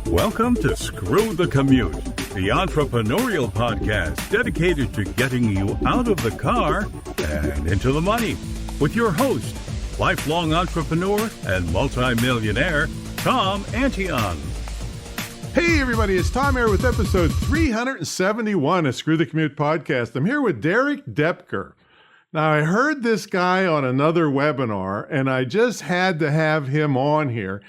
Welcome to Screw the Commute, the entrepreneurial podcast dedicated to getting you out of the car and into the money with your host, lifelong entrepreneur and multimillionaire, Tom Antion. Hey everybody, it's Tom here with episode 371 of Screw the Commute podcast. I'm here with Derek Doepker. Now, I heard this guy on another webinar, and I just had to have him on here.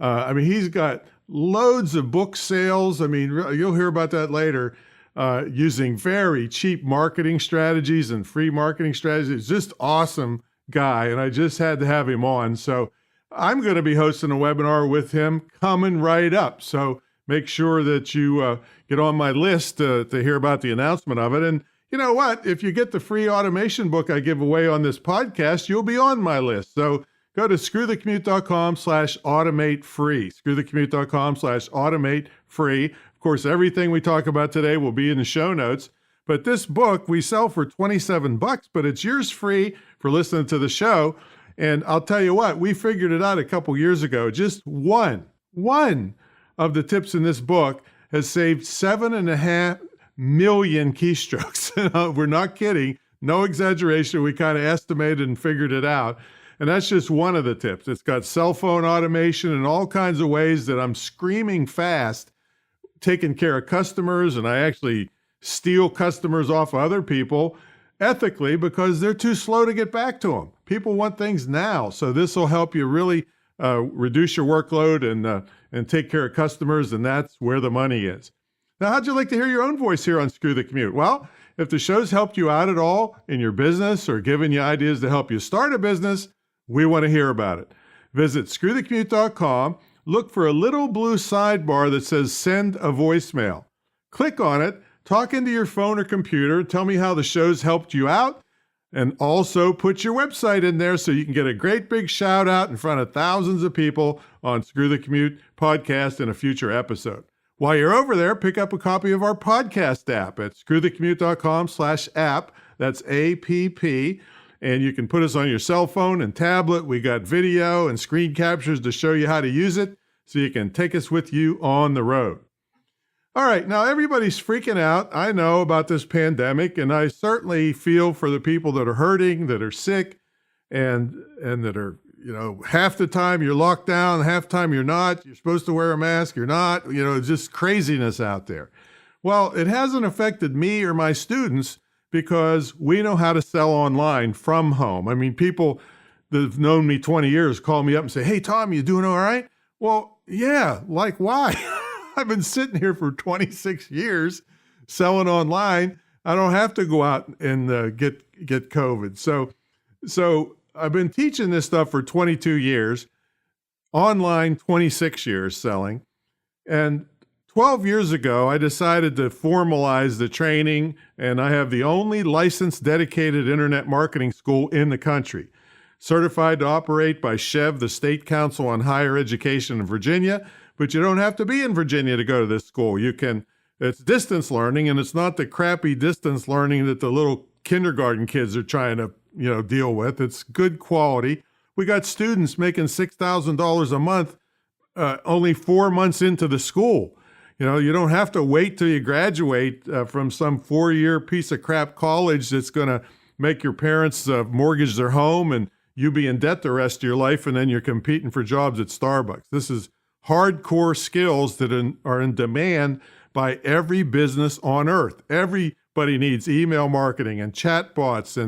He's got loads of book sales. You'll hear about that later, using very cheap marketing strategies and free marketing strategies. Just awesome guy, and I just had to have him on. So I'm going to be hosting a webinar with him coming right up. So make sure that you get on my list to hear about the announcement of it. And you know what? If you get the free automation book I give away on this podcast, you'll be on my list. So go to screwthecommute.com/automate free. Screwthecommute.com/automate free. Of course, everything we talk about today will be in the show notes. But this book we sell for $27, but it's yours free for listening to the show. And I'll tell you what, we figured it out a couple years ago. Just one of the tips in this book has saved 7.5 million keystrokes. We're not kidding. No exaggeration. We kind of estimated and figured it out. And that's just one of the tips. It's got cell phone automation and all kinds of ways that I'm screaming fast, taking care of customers, and I actually steal customers off other people ethically because they're too slow to get back to them. People want things now. So this will help you really reduce your workload and take care of customers, and that's where the money is. Now, how'd you like to hear your own voice here on Screw the Commute? Well, if the show's helped you out at all in your business or given you ideas to help you start a business, we want to hear about it. Visit screwthecommute.com, look for a little blue sidebar that says send a voicemail. Click on it, talk into your phone or computer, tell me how the show's helped you out, and also put your website in there so you can get a great big shout out in front of thousands of people on Screw the Commute podcast in a future episode. While you're over there, pick up a copy of our podcast app at screwthecommute.com/app. That's APP. And you can put us on your cell phone and tablet. We got video and screen captures to show you how to use it so you can take us with you on the road. All right, now everybody's freaking out, I know, about this pandemic, and I certainly feel for the people that are hurting, that are sick, and that are, half the time you're locked down, half the time you're not. You're supposed to wear a mask, you're not. Just craziness out there. Well, it hasn't affected me or my students because we know how to sell online from home. People that have known me 20 years call me up and say, "Hey, Tom, you doing all right?" Well, yeah, like why? I've been sitting here for 26 years selling online. I don't have to go out and get COVID. So I've been teaching this stuff for 22 years, online 26 years selling. And 12 years ago, I decided to formalize the training, and I have the only licensed dedicated internet marketing school in the country, certified to operate by SHEV, the State Council on Higher Education in Virginia. But you don't have to be in Virginia to go to this school. It's distance learning, and it's not the crappy distance learning that the little kindergarten kids are trying to, deal with. It's good quality. We got students making $6,000 a month only 4 months into the school. You don't have to wait till you graduate from some 4-year piece of crap college that's going to make your parents mortgage their home and you be in debt the rest of your life, and then you're competing for jobs at Starbucks. This is hardcore skills that are in demand by every business on earth. Everybody needs email marketing and chatbots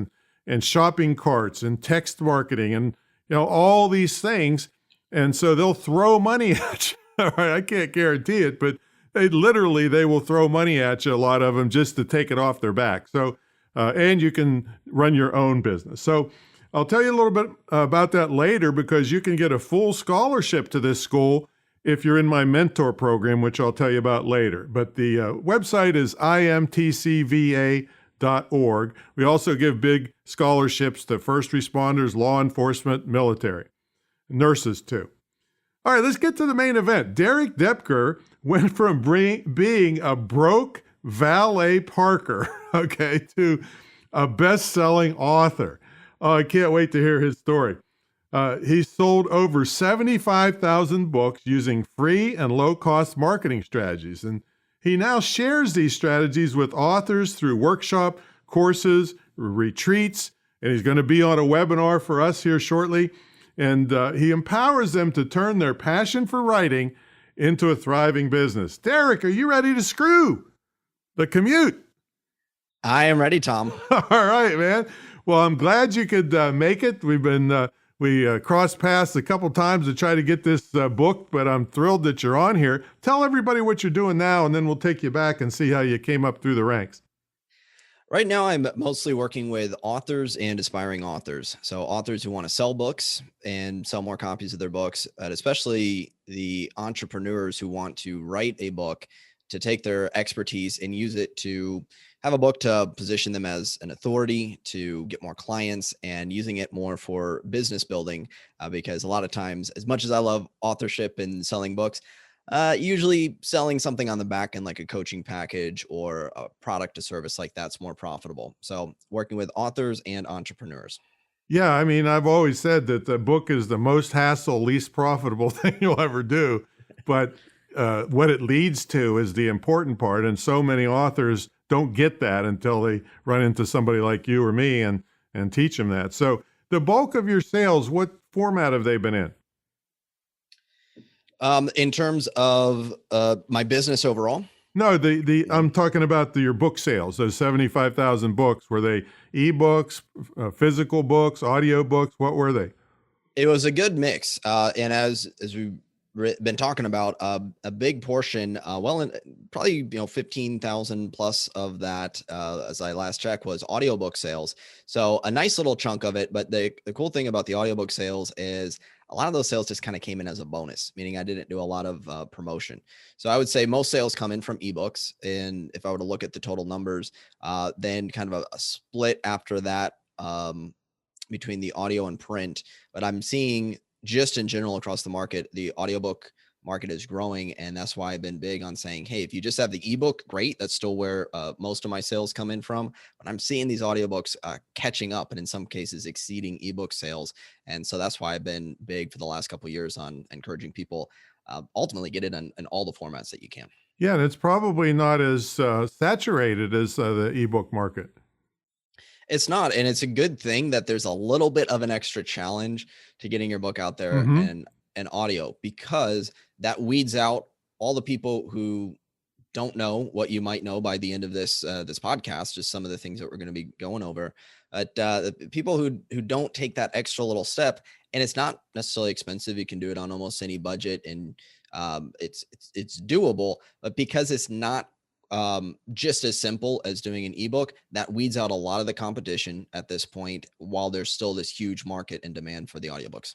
and shopping carts and text marketing and all these things. And so they'll throw money at you. All right, I can't guarantee it, but they will throw money at you, a lot of them, just to take it off their back. So, and you can run your own business. So I'll tell you a little bit about that later, because you can get a full scholarship to this school if you're in my mentor program, which I'll tell you about later. But the website is imtcva.org. We also give big scholarships to first responders, law enforcement, military, nurses too. All right, let's get to the main event. Derek Doepker went from being a broke valet parker, to a best-selling author. Oh, I can't wait to hear his story. He sold over 75,000 books using free and low-cost marketing strategies. And he now shares these strategies with authors through workshop, courses, retreats, and he's going to be on a webinar for us here shortly. And he empowers them to turn their passion for writing into a thriving business. Derek, are you ready to screw the commute? I am ready, Tom. All right, man. Well, I'm glad you could make it. We crossed paths a couple times to try to get this book, but I'm thrilled that you're on here. Tell everybody what you're doing now, and then we'll take you back and see how you came up through the ranks. Right now, I'm mostly working with authors and aspiring authors. So authors who want to sell books and sell more copies of their books, and especially the entrepreneurs who want to write a book to take their expertise and use it to have a book to position them as an authority, to get more clients, and using it more for business building. Because a lot of times, as much as I love authorship and selling books, usually selling something on the back end, like a coaching package or a product or service like that's more profitable. So working with authors and entrepreneurs. Yeah, I mean, I've always said that the book is the most hassle, least profitable thing you'll ever do. But what it leads to is the important part. And so many authors don't get that until they run into somebody like you or me and teach them that. So the bulk of your sales, what format have they been in? In terms of my business overall? No, I'm talking about your book sales, those 75,000 books. Were they ebooks, physical books, audiobooks? What were they? It was a good mix. And as we've been talking about, a big portion, probably 15,000 plus of that, as I last checked, was audiobook sales. So a nice little chunk of it. But the cool thing about the audiobook sales is a lot of those sales just kind of came in as a bonus, meaning I didn't do a lot of promotion. So I would say most sales come in from ebooks. And if I were to look at the total numbers, then kind of a split after that between the audio and print. But I'm seeing just in general across the market, the audiobook market is growing. And that's why I've been big on saying, hey, if you just have the ebook, great. That's still where most of my sales come in from. But I'm seeing these audiobooks catching up and in some cases exceeding ebook sales. And so that's why I've been big for the last couple of years on encouraging people ultimately get it in all the formats that you can. Yeah, and it's probably not as saturated as the ebook market. It's not. And it's a good thing that there's a little bit of an extra challenge to getting your book out there and audio, because that weeds out all the people who don't know what you might know by the end of this podcast, just some of the things that we're going to be going over. But the people who don't take that extra little step, and it's not necessarily expensive. You can do it on almost any budget, and it's doable. But because it's not just as simple as doing an ebook, that weeds out a lot of the competition at this point, while there's still this huge market and demand for the audiobooks.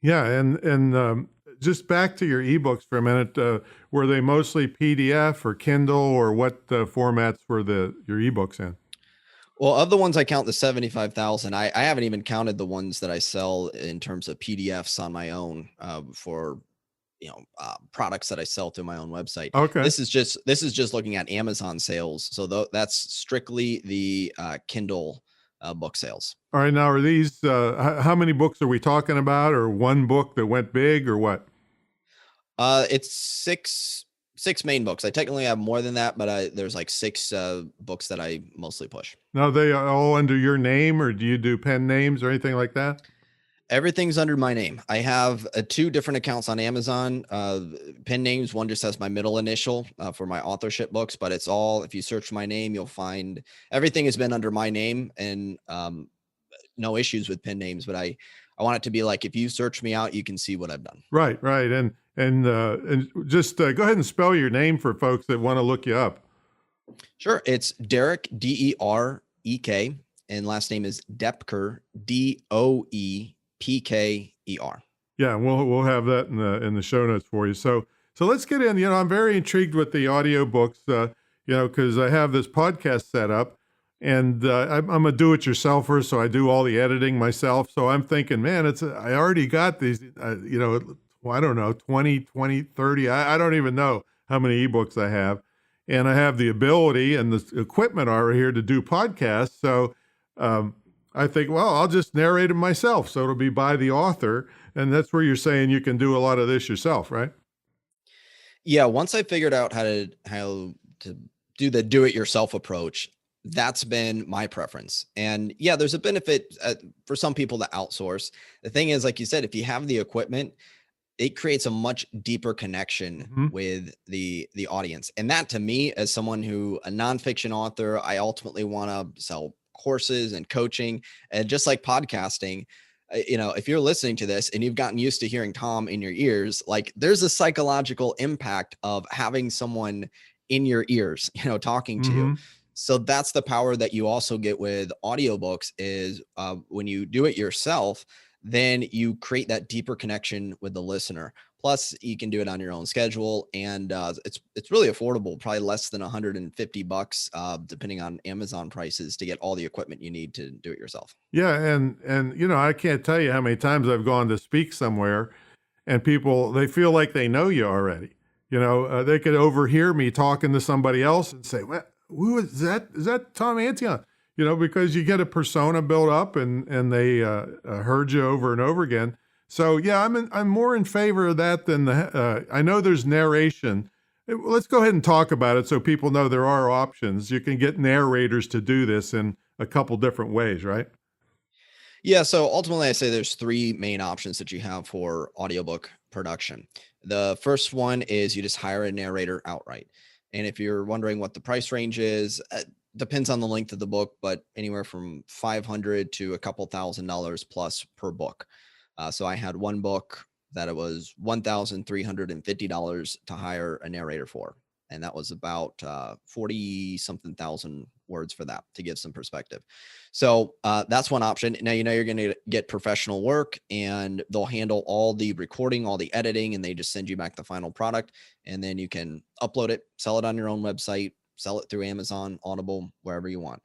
Yeah, and just back to your ebooks for a minute. Were they mostly PDF or Kindle, or what formats were your ebooks in? Well, of the ones I count, the 75,000, I haven't even counted the ones that I sell in terms of PDFs on my own for products that I sell through my own website. Okay. This is just looking at Amazon sales. So that's strictly the Kindle book sales. All right. Now, are these, how many books are we talking about, or one book that went big, or what? It's six main books. I technically have more than that, but there's like six books that I mostly push. Now, are they all under your name, or do you do pen names or anything like that? Everything's under my name. I have two different accounts on Amazon, pen names. One just has my middle initial for my authorship books, but it's all, if you search my name, you'll find everything has been under my name, and no issues with pen names. But I want it to be like, if you search me out, you can see what I've done. Right. And just go ahead and spell your name for folks that want to look you up. Sure. It's Derek, Derek, and last name is Doepker, Doepker. Yeah, we'll have that in the show notes for you. So let's get in. I'm very intrigued with the audiobooks, because I have this podcast set up, and I'm a do-it-yourselfer, so I do all the editing myself. So I'm thinking, man, I already got these, I don't know, 20, 30. I don't even know how many ebooks I have, and I have the ability and the equipment are here to do podcasts. So I think, well, I'll just narrate it myself. So it'll be by the author. And that's where you're saying you can do a lot of this yourself, right? Yeah, once I figured out how to do the do-it-yourself approach, that's been my preference. And yeah, there's a benefit for some people to outsource. The thing is, like you said, if you have the equipment, it creates a much deeper connection Mm-hmm. with the audience. And that, to me, as someone who a nonfiction author, I ultimately want to sell courses and coaching, and just like podcasting. If you're listening to this and you've gotten used to hearing Tom in your ears, like there's a psychological impact of having someone in your ears, talking to you. Mm-hmm. So that's the power that you also get with audiobooks is when you do it yourself, then you create that deeper connection with the listener. Plus, you can do it on your own schedule, and it's really affordable, probably less than $150, depending on Amazon prices, to get all the equipment you need to do it yourself. Yeah, and I can't tell you how many times I've gone to speak somewhere, and people, they feel like they know you already. They could overhear me talking to somebody else and say, "What? Who is that? Is that Tom Antion?" Because you get a persona built up, and they heard you over and over again. So yeah, I'm more in favor of that than I know there's narration. Let's go ahead and talk about it so people know there are options. You can get narrators to do this in a couple different ways, right? Yeah, so ultimately, I say there's three main options that you have for audiobook production. The first one is you just hire a narrator outright. And if you're wondering what the price range is, depends on the length of the book, but anywhere from $500 to a couple $1,000 plus per book. So I had one book that it was $1,350 to hire a narrator for. And that was about 40 something thousand words for that, to give some perspective. So that's one option. Now, you're going to get professional work, and they'll handle all the recording, all the editing, and they just send you back the final product. And then you can upload it, sell it on your own website, sell it through Amazon, Audible, wherever you want.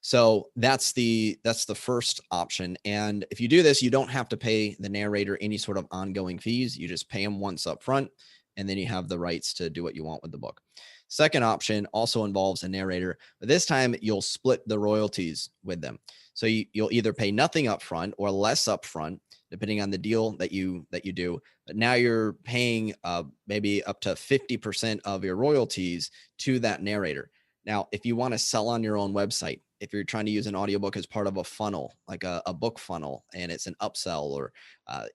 So that's the first option. And if you do this, you don't have to pay the narrator any sort of ongoing fees. You just pay them once up front, and then you have the rights to do what you want with the book. Second option also involves a narrator, but this time you'll split the royalties with them. So you'll either pay nothing up front or less up front, depending on the deal that you do. But now you're paying maybe up to 50% of your royalties to that narrator. Now, if you want to sell on your own website, if you're trying to use an audiobook as part of a funnel, like a book funnel, and it's an upsell or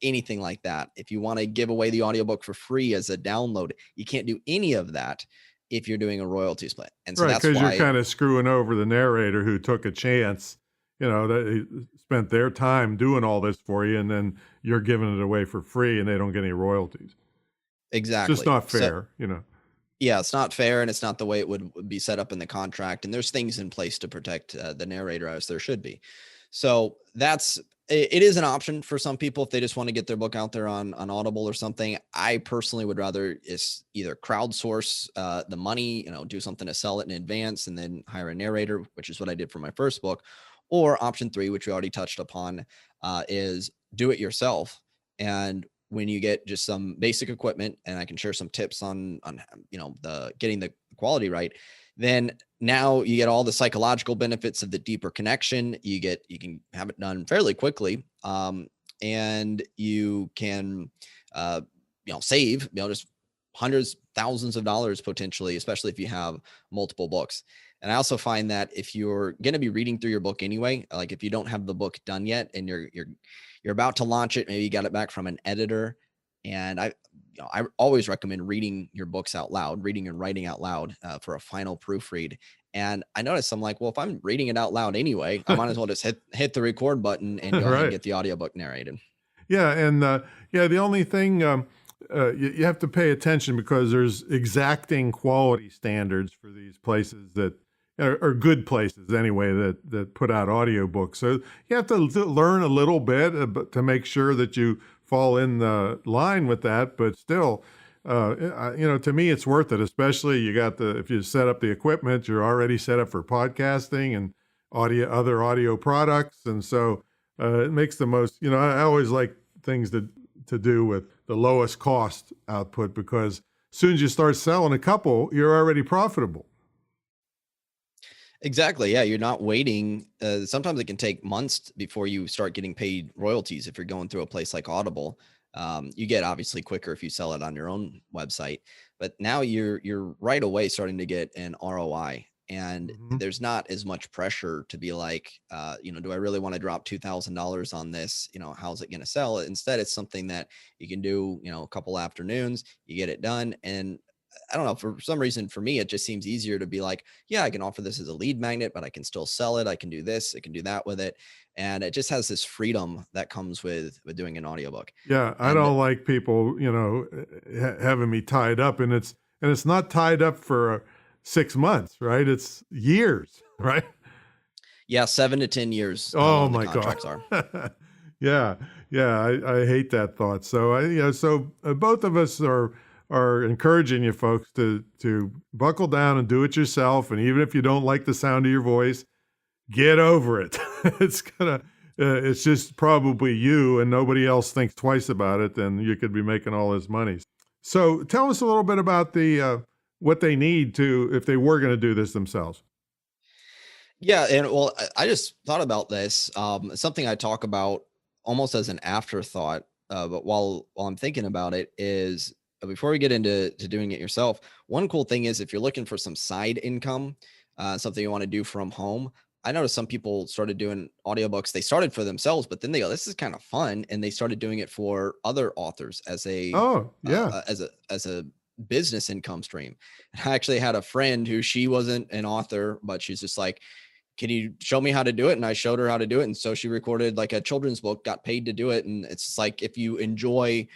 anything like that, if you want to give away the audiobook for free as a download, you can't do any of that if you're doing a royalty split. And so Right, that's because why you're kind of screwing over the narrator who took a chance, that he spent their time doing all this for you, and then you're giving it away for free and they don't get any royalties. exactly. It's just not fair, Yeah, it's not fair, and it's not the way it would be set up in the contract. And there's things in place to protect the narrator, as there should be. So it is an option for some people if they just want to get their book out there on Audible or something. I personally would rather is either crowdsource the money, do something to sell it in advance and then hire a narrator, which is what I did for my first book. Or option three, which we already touched upon, is do it yourself. And when you get just some basic equipment, and I can share some tips on the getting the quality right, then now you get all the psychological benefits of the deeper connection. You can have it done fairly quickly, and you can save just hundreds, thousands of dollars potentially, especially if you have multiple books. And I also find that if you're going to be reading through your book anyway, like if you don't have the book done yet and you're about to launch it, maybe you got it back from an editor, and I always recommend reading your books out loud, reading and writing out loud for a final proofread. And I noticed, I'm like, well, if I'm reading it out loud anyway, I might as well just hit the record button and go ahead and get the audiobook narrated. Yeah, and the only thing you have to pay attention, because there's exacting quality standards for these places that are good places anyway that put out audiobooks. So you have to learn a little bit to make sure that you fall in the line with that. But still, to me, it's worth it. Especially if you set up the equipment, you're already set up for podcasting and other audio products, and so it makes the most. I always like things to do with the lowest cost output, because as soon as you start selling a couple, you're already profitable. Exactly. Yeah. You're not waiting. Sometimes it can take months before you start getting paid royalties. If you're going through a place like Audible, you get obviously quicker if you sell it on your own website, but now you're right away starting to get an ROI, and Hmm. there's not as much pressure to be like, do I really want to drop $2,000 on this? How's it going to sell? Instead, it's something that you can do, a couple afternoons, you get it done. And I don't know, for some reason, for me, it just seems easier to be like, yeah, I can offer this as a lead magnet, but I can still sell it. I can do this, I can do that with it. And it just has this freedom that comes with doing an audiobook. Yeah, I And don't like people, having me tied up, and it's not tied up for 6 months, right? It's years, right? yeah, 7 to 10 years, how Oh long the my God. contracts are. Yeah, yeah, I hate that thought. So both of us are encouraging you folks to buckle down and do it yourself. And even if you don't like the sound of your voice, get over it. It's just probably you and nobody else thinks twice about it, then you could be making all this money. So tell us a little bit about what they need to, if they were going to do this themselves. Yeah, and well, I just thought about this. Something I talk about almost as an afterthought, but while I'm thinking about it, is before we get into doing it yourself, one cool thing is if you're looking for some side income, something you want to do from home. I noticed some people started doing audiobooks. They started for themselves, but then they go, "This is kind of fun," and they started doing it for other authors as a Oh, yeah. as a business income stream. And I actually had a friend who she wasn't an author, but she's just like, can you show me how to do it? And I showed her how to do it. And so she recorded like a children's book, got paid to do it. And it's like, if you enjoy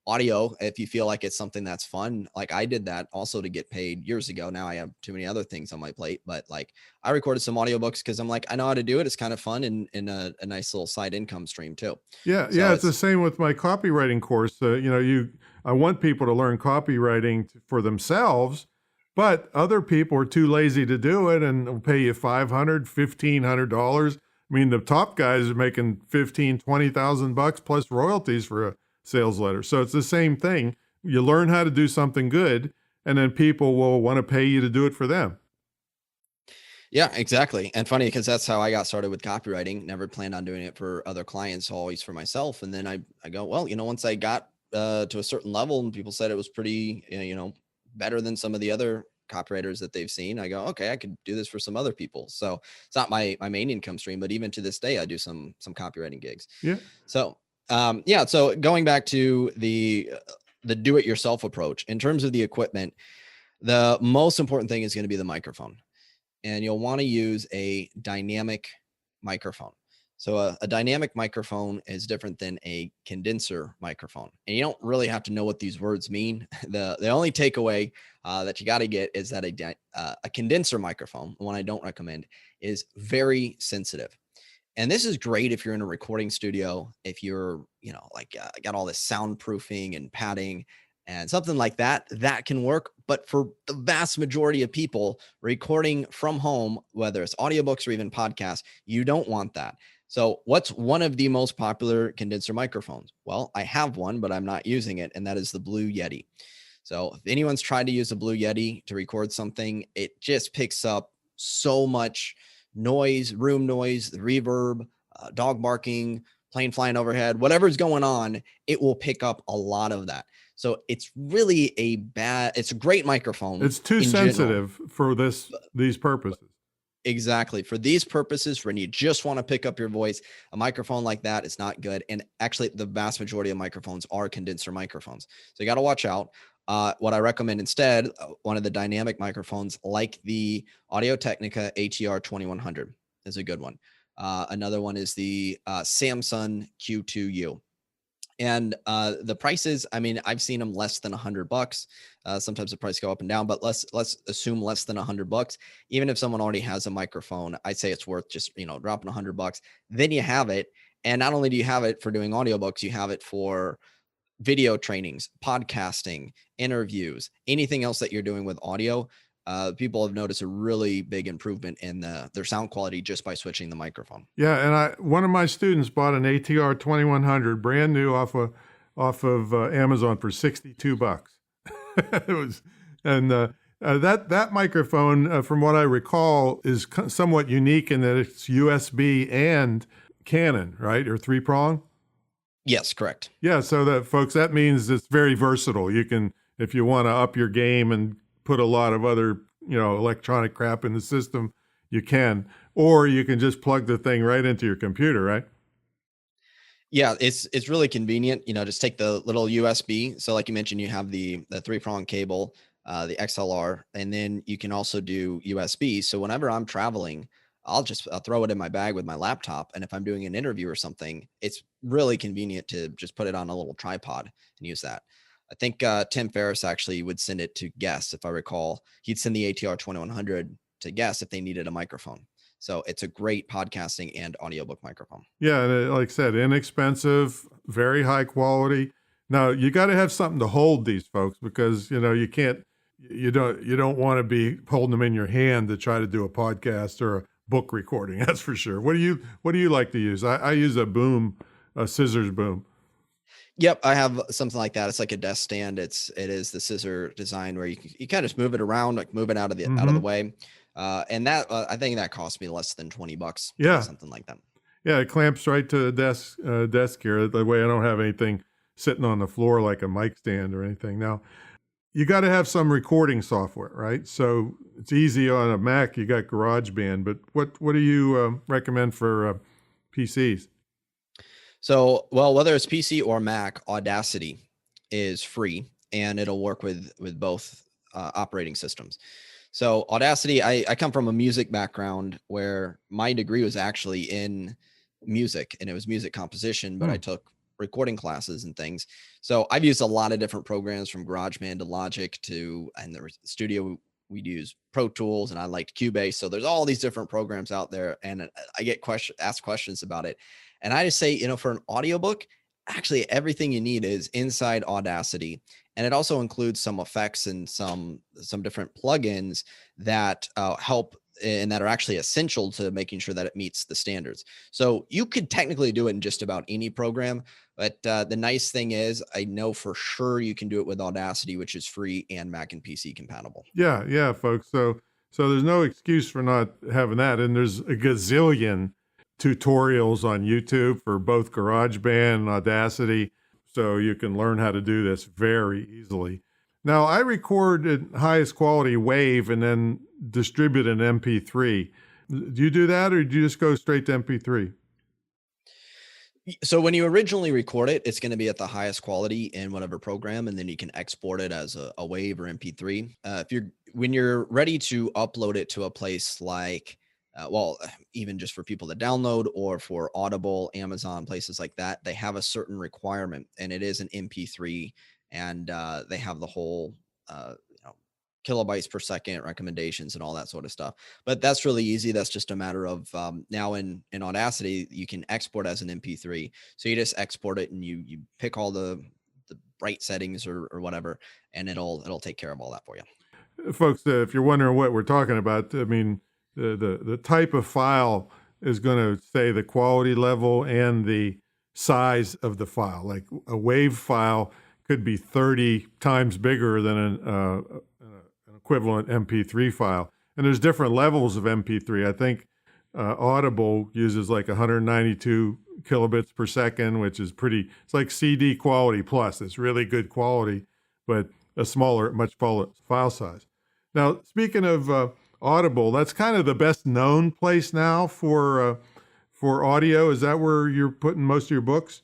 audio, if you feel like it's something that's fun, like I did that also to get paid years ago. Now I have too many other things on my plate, but like I recorded some audiobooks because I'm like, I know how to do it. It's kind of fun and a nice little side income stream too. Yeah, yeah, So it's the it's, same with my copywriting course. I want people to learn copywriting for themselves, but other people are too lazy to do it and will pay you $500, $1,500. I mean, the top guys are making 15, 20,000 bucks plus royalties for a sales letter. So it's the same thing. You learn how to do something good, and then people will want to pay you to do it for them. yeah, exactly. And funny because that's how I got started with copywriting. Never planned on doing it for other clients, always for myself. And then I go, well, once I got to a certain level and people said it was pretty, better than some of the other copywriters that they've seen, I go, okay, I could do this for some other people. So it's not my main income stream, but even to this day, I do some copywriting gigs. Yeah. So yeah. So going back to the do it yourself approach in terms of the equipment, the most important thing is going to be the microphone, and you'll want to use a dynamic microphone. So a dynamic microphone is different than a condenser microphone. And you don't really have to know what these words mean. The only takeaway that you got to get is that a condenser microphone, the one I don't recommend, is very sensitive. And this is great if you're in a recording studio, if you're, got all this soundproofing and padding and something like that, that can work. But for the vast majority of people recording from home, whether it's audiobooks or even podcasts, you don't want that. So what's one of the most popular condenser microphones? Well, I have one, but I'm not using it. And that is the Blue Yeti. So if anyone's tried to use a Blue Yeti to record something, it just picks up so much noise, room noise, the reverb, dog barking, plane flying overhead, whatever's going on, it will pick up a lot of that. So it's really it's a great microphone. It's too sensitive for these purposes. Exactly. For these purposes, when you just want to pick up your voice, a microphone like that is not good. And actually, the vast majority of microphones are condenser microphones. So you got to watch out. What I recommend instead, one of the dynamic microphones like the Audio-Technica ATR 2100 is a good one. Another one is the Samsung Q2U. And the prices, I mean, I've seen them less than $100. Sometimes the price go up and down, but let's assume less than $100. Even if someone already has a microphone, I'd say it's worth just, dropping $100. Then you have it. And not only do you have it for doing audiobooks, you have it for video trainings, podcasting, interviews, anything else that you're doing with audio. People have noticed a really big improvement in their sound quality just by switching the microphone. Yeah, and one of my students bought an ATR 2100 brand new off of Amazon for $62. It was, and That microphone, from what I recall, is somewhat unique in that it's USB and Canon, right? Or three prong. Yes, correct. Yeah. So that, folks, that means it's very versatile. You can, if you want to up your game and put a lot of other, electronic crap in the system, you can, or you can just plug the thing right into your computer, right? Yeah, it's really convenient. Just take the little USB. So like you mentioned, you have the three-prong cable, the XLR, and then you can also do USB. So whenever I'm traveling, I'll throw it in my bag with my laptop. And if I'm doing an interview or something, it's really convenient to just put it on a little tripod and use that. I think Tim Ferriss actually would send it to guests, if I recall. He'd send the ATR 2100 to guests if they needed a microphone. So it's a great podcasting and audiobook microphone. Yeah, and like I said, inexpensive, very high quality. Now you got to have something to hold these folks, because you can't, you don't want to be holding them in your hand to try to do a podcast or a book recording. That's for sure. What do you like to use? I use a boom, a scissors boom. Yep, I have something like that. It's like a desk stand. It is the scissor design where you kind of just move it around, like move it out of the way. And that I think that cost me less than $20. Yeah, something like that. Yeah, it clamps right to the desk here. That way I don't have anything sitting on the floor like a mic stand or anything. Now, you got to have some recording software, right? So it's easy on a Mac. You got GarageBand, but what do you recommend for PCs? So, well, whether it's PC or Mac, Audacity is free, and it'll work with both operating systems. So Audacity, I come from a music background where my degree was actually in music, and it was music composition, but I took recording classes and things. So I've used a lot of different programs, from GarageBand to Logic and the studio we'd use Pro Tools, and I liked Cubase. So there's all these different programs out there, and I get asked questions about it. And I just say, for an audiobook, actually everything you need is inside Audacity. And it also includes some effects and some different plugins that help and that are actually essential to making sure that it meets the standards. So you could technically do it in just about any program. But the nice thing is, I know for sure you can do it with Audacity, which is free and Mac and PC compatible. Yeah, folks. So there's no excuse for not having that. And there's a gazillion tutorials on YouTube for both GarageBand and Audacity, so you can learn how to do this very easily. Now, I record at highest quality WAV and then distribute an MP3. Do you do that, or do you just go straight to MP3? So when you originally record it, it's going to be at the highest quality in whatever program, and then you can export it as a WAV or MP3. When you're ready to upload it to a place like even just for people to download, or for Audible, Amazon, places like that, they have a certain requirement, and it is an MP3, and they have the whole, kilobytes per second recommendations and all that sort of stuff. But that's really easy. That's just a matter of now in Audacity, you can export as an MP3. So you just export it, and you pick all the bright settings or whatever, and it'll take care of all that for you. Folks, if you're wondering what we're talking about, I mean, the type of file is going to say the quality level and the size of the file. Like a WAV file could be 30 times bigger than an equivalent MP3 file. And there's different levels of MP3. I think Audible uses like 192 kilobits per second, which is it's like CD quality plus. It's really good quality, but a much smaller file size. Now, speaking of Audible, that's kind of the best known place now for audio. Is that where you're putting most of your books?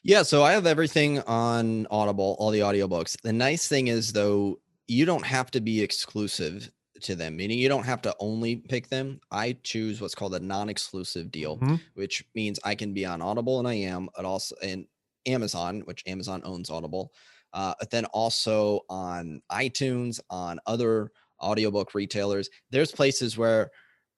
Yeah, so I have everything on Audible, all the audiobooks. The nice thing is, though, you don't have to be exclusive to them, meaning you don't have to only pick them. I choose what's called a non-exclusive deal, which means I can be on Audible, and I am, but also in Amazon, which Amazon owns Audible, but then also on iTunes, on other audiobook retailers. There's places where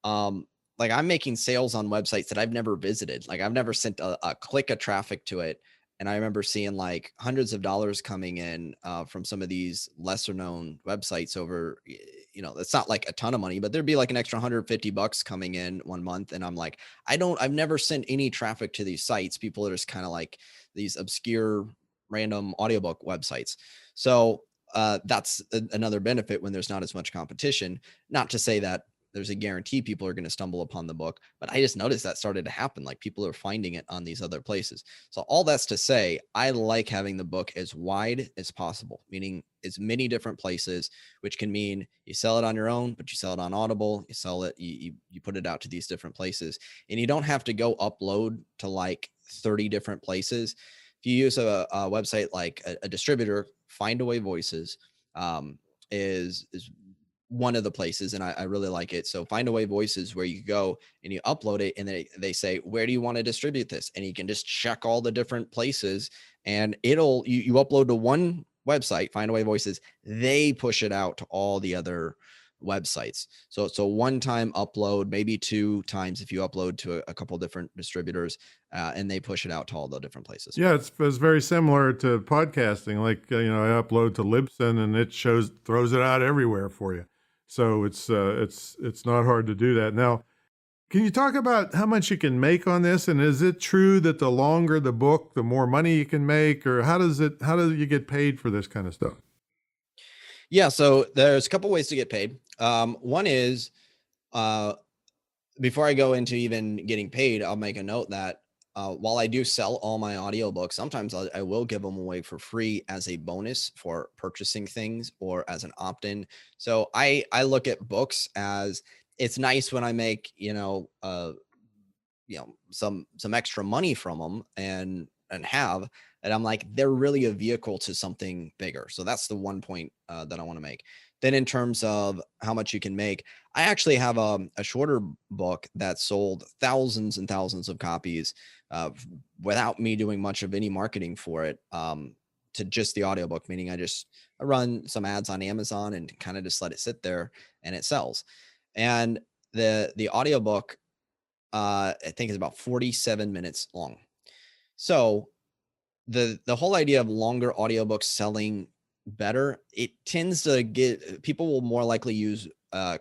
like I'm making sales on websites that I've never visited. Like I've never sent a click of traffic to it. And I remember seeing like hundreds of dollars coming in from some of these lesser known websites over, it's not like a ton of money, but there'd be like an extra $150 coming in one month. And I'm like, I've never sent any traffic to these sites. People are just kind of like these obscure random audiobook websites. So that's another benefit when there's not as much competition. Not to say that there's a guarantee people are going to stumble upon the book, but I just noticed that started to happen. Like people are finding it on these other places. So all that's to say, I like having the book as wide as possible, meaning as many different places, which can mean you sell it on your own, but you sell it on Audible, you sell it, you put it out to these different places, and you don't have to go upload to like 30 different places. If you use a website like a distributor, Findaway Voices is one of the places, and I really like it. So Findaway Voices, where you go and you upload it, and they say, where do you want to distribute this? And you can just check all the different places, and you upload to one website, Findaway Voices, they push it out to all the other websites. So it's a one-time upload, maybe 2 times if you upload to a couple different distributors, and they push it out to all the different places. Yeah, it's very similar to podcasting. Like, I upload to Libsyn and it throws it out everywhere for you. So it's not hard to do that. Now, can you talk about how much you can make on this? And is it true that the longer the book, the more money you can make, or how do you get paid for this kind of stuff? Yeah, so there's a couple ways to get paid. One is, before I go into even getting paid, I'll make a note that while I do sell all my audiobooks, sometimes I will give them away for free as a bonus for purchasing things or as an opt-in. So I look at books as, it's nice when I make, some extra money from them and I'm like, they're really a vehicle to something bigger. So that's the one point that I want to make. Then in terms of how much you can make, I actually have a shorter book that sold thousands and thousands of copies without me doing much of any marketing for it, to just the audiobook, meaning I run some ads on Amazon and kind of just let it sit there and it sells. And the audiobook, I think is about 47 minutes long. So the whole idea of longer audiobooks selling better, it tends to get, people will more likely use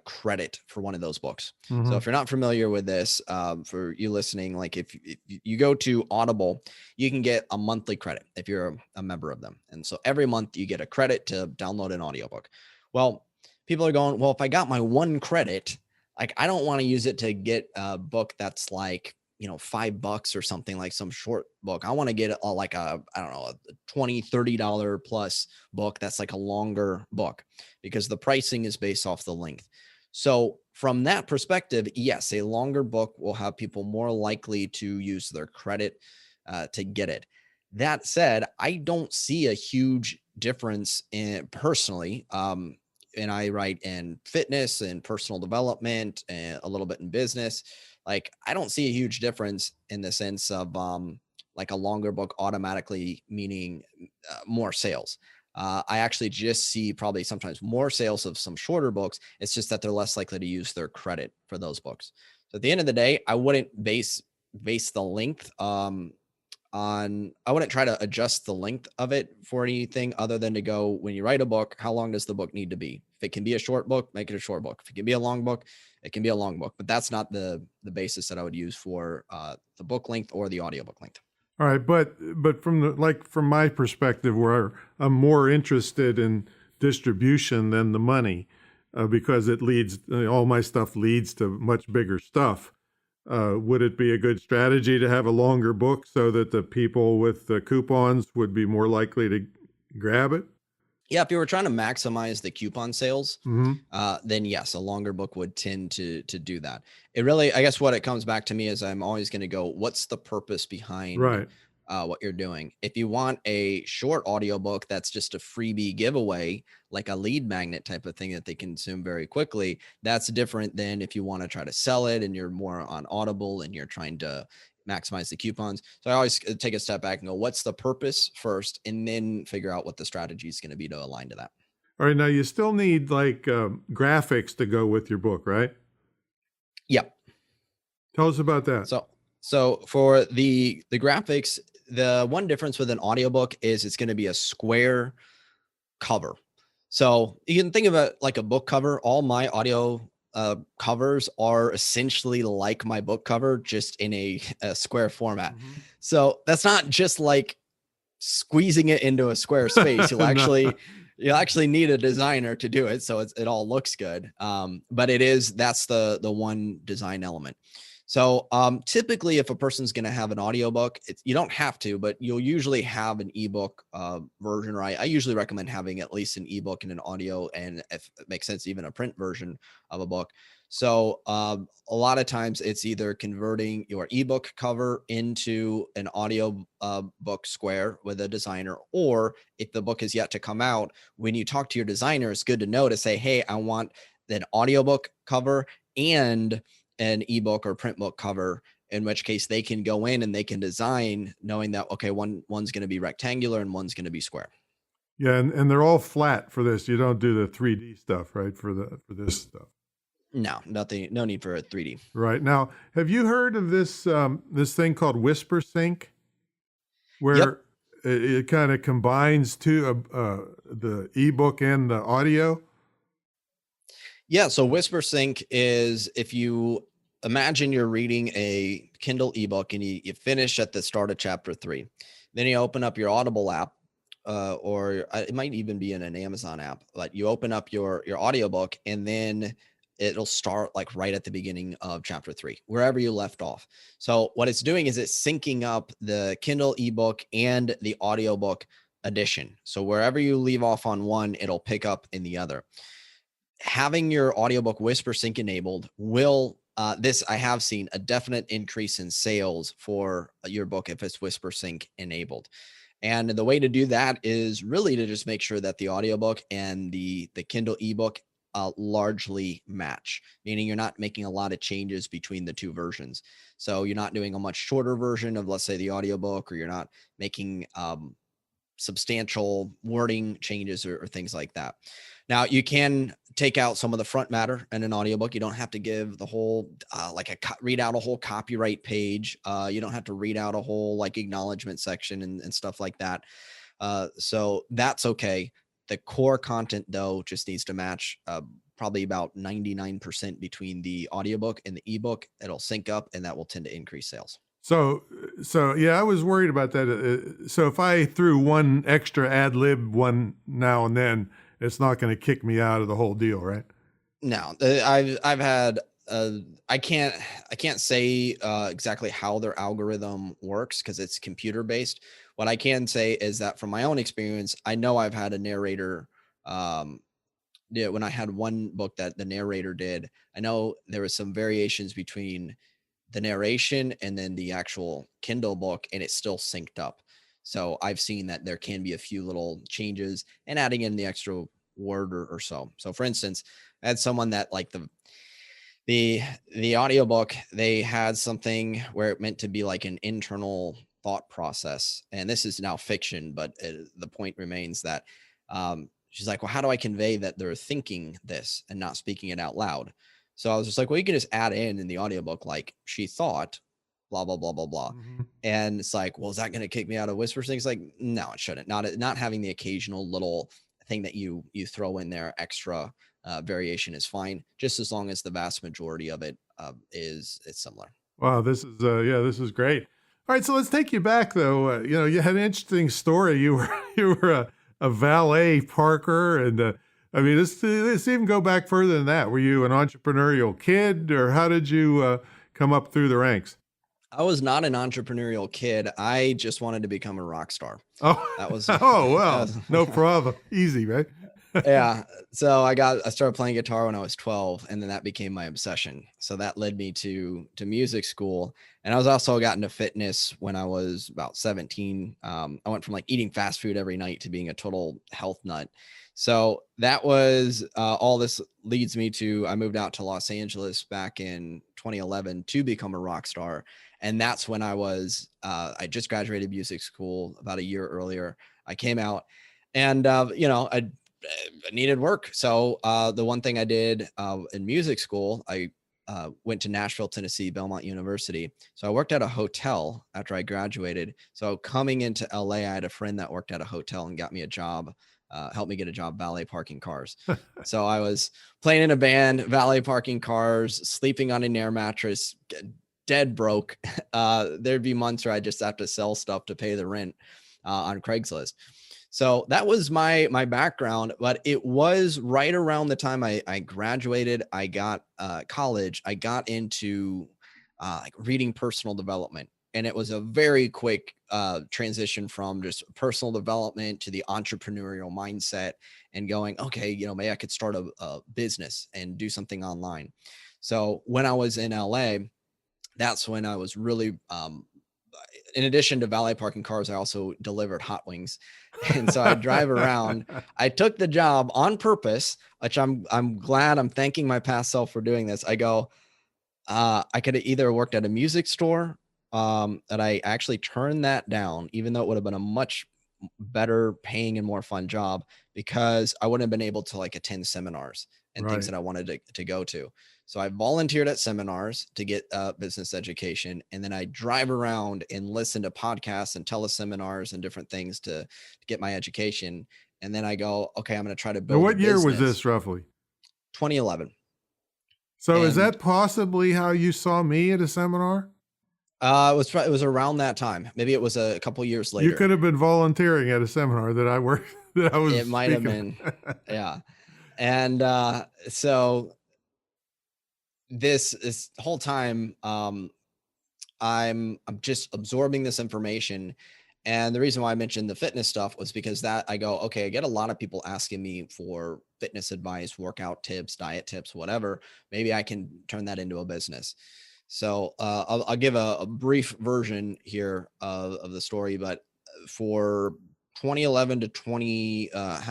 credit for one of those books. Mm-hmm. So if you're not familiar with this, for you listening, like if you go to Audible, you can get a monthly credit if you're a member of them. And so every month you get a credit to download an audiobook. Well, people are going, well, if I got my one credit, like I don't want to use it to get a book that's like, $5 or something, like some short book. I want to get like a $20, $30 plus book that's like a longer book, because the pricing is based off the length. So from that perspective, yes, a longer book will have people more likely to use their credit to get it. That said, I don't see a huge difference in personally. And I write in fitness and personal development and a little bit in business. Like, I don't see a huge difference in the sense of like a longer book automatically meaning more sales. I actually just see probably sometimes more sales of some shorter books. It's just that they're less likely to use their credit for those books. So at the end of the day, I wouldn't base the length I wouldn't try to adjust the length of it for anything other than to go, when you write a book, how long does the book need to be? If it can be a short book, make it a short book. If it can be a long book, it can be a long book. But that's not the basis that I would use for the book length or the audiobook length. All right, but from my perspective, where I'm more interested in distribution than the money, because it leads, all my stuff leads to much bigger stuff. Would it be a good strategy to have a longer book so that the people with the coupons would be more likely to grab it? Yeah, if you were trying to maximize the coupon sales, Mm-hmm. then yes, a longer book would tend to do that. It really, I guess what it comes back to me is I'm always going to go, what's the purpose behind Right. What you're doing? If you want a short audiobook that's just a freebie giveaway, like a lead magnet type of thing that they consume very quickly, that's different than if you want to try to sell it and you're more on Audible and you're trying to maximize the coupons. So I always take a step back and go, what's the purpose first, and then figure out what the strategy is going to be to align to that. All right. Now you still need like graphics to go with your book, right? Yep. Tell us about that. So for the graphics, the one difference with an audiobook is it's going to be a square cover. So you can think of it like a book cover. All my audio covers are essentially like my book cover, just in a square format. Mm-hmm. So that's not just like squeezing it into a square space. You'll actually, you actually need a designer to do it, so it all looks good. But that's the one design element. So typically, if a person's going to have an audiobook, you don't have to, but you'll usually have an ebook version, or I usually recommend having at least an ebook and an audio, and if it makes sense, even a print version of a book. So a lot of times it's either converting your ebook cover into an audio book square with a designer, or if the book is yet to come out, when you talk to your designer, it's good to know to say, hey, I want an audiobook cover and an ebook or print book cover, in which case they can go in and they can design knowing that, okay, one's going to be rectangular and one's going to be square. Yeah. And they're all flat for this. You don't do the 3D stuff, right? For this stuff. No, nothing, no need for a 3D. Right. Now, have you heard of this, this thing called Whispersync, where Yep. it kind of combines the ebook and the audio? Yeah. So Whispersync is, if you imagine you're reading a Kindle ebook and you finish at the start of chapter 3, then you open up your Audible app, or it might even be in an Amazon app, but you open up your audiobook and then it'll start like right at the beginning of chapter 3, wherever you left off. So what it's doing is it's syncing up the Kindle ebook and the audiobook edition. So wherever you leave off on one, it'll pick up in the other. Having your audiobook Whispersync enabled will, I have seen a definite increase in sales for your book if it's Whispersync enabled. And the way to do that is really to just make sure that the audiobook and the Kindle ebook largely match, meaning you're not making a lot of changes between the two versions. So you're not doing a much shorter version of, let's say, the audiobook, or you're not making substantial wording changes or things like that. Now, you can take out some of the front matter in an audiobook. You don't have to give the whole, read out a whole copyright page. You don't have to read out a whole like acknowledgement section and stuff like that. So that's okay. The core content, though, just needs to match probably about 99% between the audiobook and the ebook. It'll sync up, and that will tend to increase sales. So yeah, I was worried about that. So if I threw one extra ad lib one now and then, it's not going to kick me out of the whole deal, right? No, I've had I can't say exactly how their algorithm works because it's computer based. What I can say is that from my own experience, I know I've had a narrator. When I had one book that the narrator did, I know there was some variations between the narration and then the actual Kindle book, and it's still synced up. So I've seen that there can be a few little changes and adding in the extra word or so. So for instance, I had someone that like the audiobook, they had something where it meant to be like an internal thought process. And this is now fiction, but the point remains that she's like, well, how do I convey that they're thinking this and not speaking it out loud? So I was just like, well, you can just add in the audiobook, like she thought, blah, blah, blah, blah, blah. Mm-hmm. And it's like, well, is that going to kick me out of Whispersync? It's like, no, it shouldn't. Not having the occasional little thing that you throw in there, extra variation is fine, just as long as the vast majority of it it's similar. Wow, this is great. All right, so let's take you back though. You had an interesting story. You were a valet parker, and I mean, let's even go back further than that. Were you an entrepreneurial kid, or how did you come up through the ranks? I was not an entrepreneurial kid. I just wanted to become a rock star. Oh, that was oh well, no problem, easy, right? Yeah. So I started playing guitar when I was 12, and then that became my obsession. So that led me to music school. And I was also got into fitness when I was about 17. I went from like eating fast food every night to being a total health nut. So that was all this leads me to, I moved out to Los Angeles back in 2011 to become a rock star. And that's when I just graduated music school about a year earlier. I came out and, I needed work. So the one thing I did in music school, I went to Nashville, Tennessee, Belmont University. So I worked at a hotel after I graduated. So coming into LA, I had a friend that worked at a hotel and got me a job, helped me get a job valet parking cars. So I was playing in a band, valet parking cars, sleeping on an air mattress, dead broke. There'd be months where I just have to sell stuff to pay the rent on Craigslist. So that was my background, but it was right around the time I graduated. I got college. I got into like reading personal development, and it was a very quick transition from just personal development to the entrepreneurial mindset and going, okay, maybe I could start a business and do something online. So when I was in LA, that's when I was really, in addition to valet parking cars, I also delivered hot wings. And so I drive around. I took the job on purpose, which I'm glad, I'm thanking my past self for doing this. I go, I could have either worked at a music store, that I actually turned that down, even though it would have been a much better paying and more fun job, because I wouldn't have been able to like attend seminars and things Right. that I wanted to go to. So I volunteered at seminars to get business education. And then I drive around and listen to podcasts and teleseminars and different things to get my education. And then I go, okay, I'm going to try to Now, build a what year was business. this roughly? 2011. So is And that possibly how you saw me at a seminar? it was around that time. Maybe it was a couple years later. You could have been volunteering at a seminar that I worked, that I was It might have been. Yeah. And so this whole time, I'm just absorbing this information. And the reason why I mentioned the fitness stuff was because that I go, okay, I get a lot of people asking me for fitness advice, workout tips, diet tips, whatever. Maybe I can turn that into a business. So I'll give a brief version here of the story, but for 2011 to